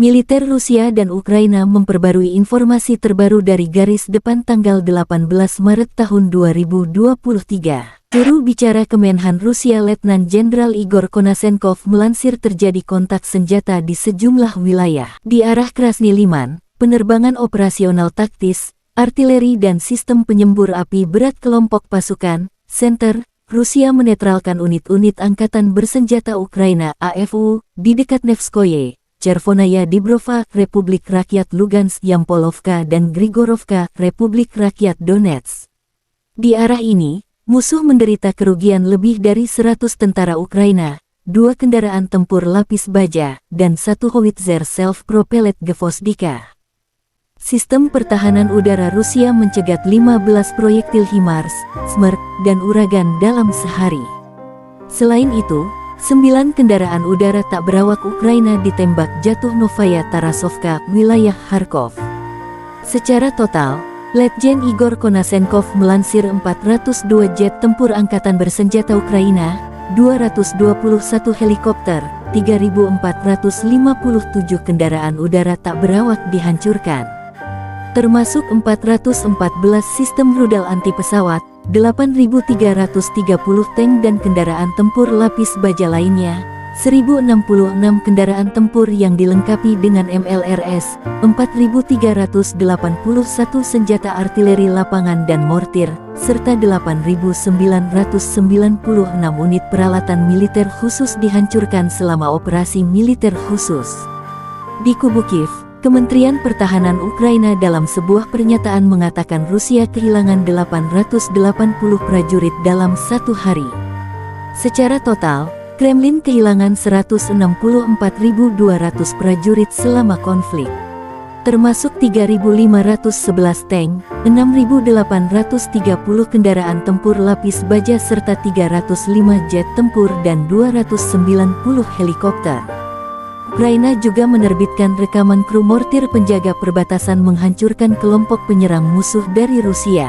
Militer Rusia dan Ukraina memperbarui informasi terbaru dari garis depan tanggal 18 Maret tahun 2023. Juru bicara Kemenhan Rusia Letnan Jenderal Igor Konashenkov melansir terjadi kontak senjata di sejumlah wilayah. Di arah Krasny Liman, penerbangan operasional taktis, artileri dan sistem penyembur api berat kelompok pasukan, Center, Rusia menetralkan unit-unit angkatan bersenjata Ukraina AFU di dekat Nevskoye, Chervonaya Dibrova, Republik Rakyat Lugansk Yampolovka dan Grigorovka, Republik Rakyat Donetsk. Di arah ini, musuh menderita kerugian lebih dari 100 tentara Ukraina, 2 kendaraan tempur lapis baja, dan 1 howitzer self-propelled Gvozdika. Sistem pertahanan udara Rusia mencegat 15 proyektil HIMARS, Smerch, dan Uragan dalam sehari. Selain itu, 9 kendaraan udara tak berawak Ukraina ditembak jatuh Novaya Tarasovka, wilayah Kharkov. Secara total, Letjen Igor Konashenkov melansir 402 jet tempur angkatan bersenjata Ukraina, 221 helikopter, 3.457 kendaraan udara tak berawak dihancurkan. Termasuk 414 sistem rudal anti pesawat, 8.330 tank dan kendaraan tempur lapis baja lainnya, 1.066 kendaraan tempur yang dilengkapi dengan MLRS, 4.381 senjata artileri lapangan dan mortir, serta 8.996 unit peralatan militer khusus dihancurkan selama operasi militer khusus. Di kubu Kiev, Kementerian Pertahanan Ukraina dalam sebuah pernyataan mengatakan Rusia kehilangan 880 prajurit dalam satu hari. Secara total, Kremlin kehilangan 164.200 prajurit selama konflik, termasuk 3.511 tank, 6.830 kendaraan tempur lapis baja serta 305 jet tempur dan 290 helikopter. Ukraina juga menerbitkan rekaman kru mortir penjaga perbatasan menghancurkan kelompok penyerang musuh dari Rusia.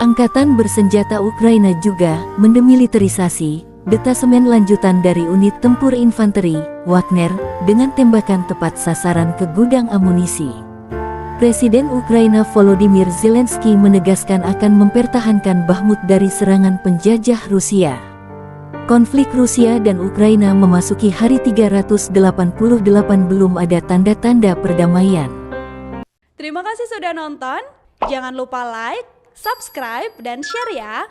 Angkatan bersenjata Ukraina juga mendemilitarisasi detasemen lanjutan dari unit tempur infanteri, Wagner, dengan tembakan tepat sasaran ke gudang amunisi. Presiden Ukraina Volodymyr Zelensky menegaskan akan mempertahankan Bakhmut dari serangan penjajah Rusia. Konflik Rusia dan Ukraina memasuki hari 388, belum ada tanda-tanda perdamaian. Terima kasih sudah nonton, jangan lupa like, subscribe, dan share ya!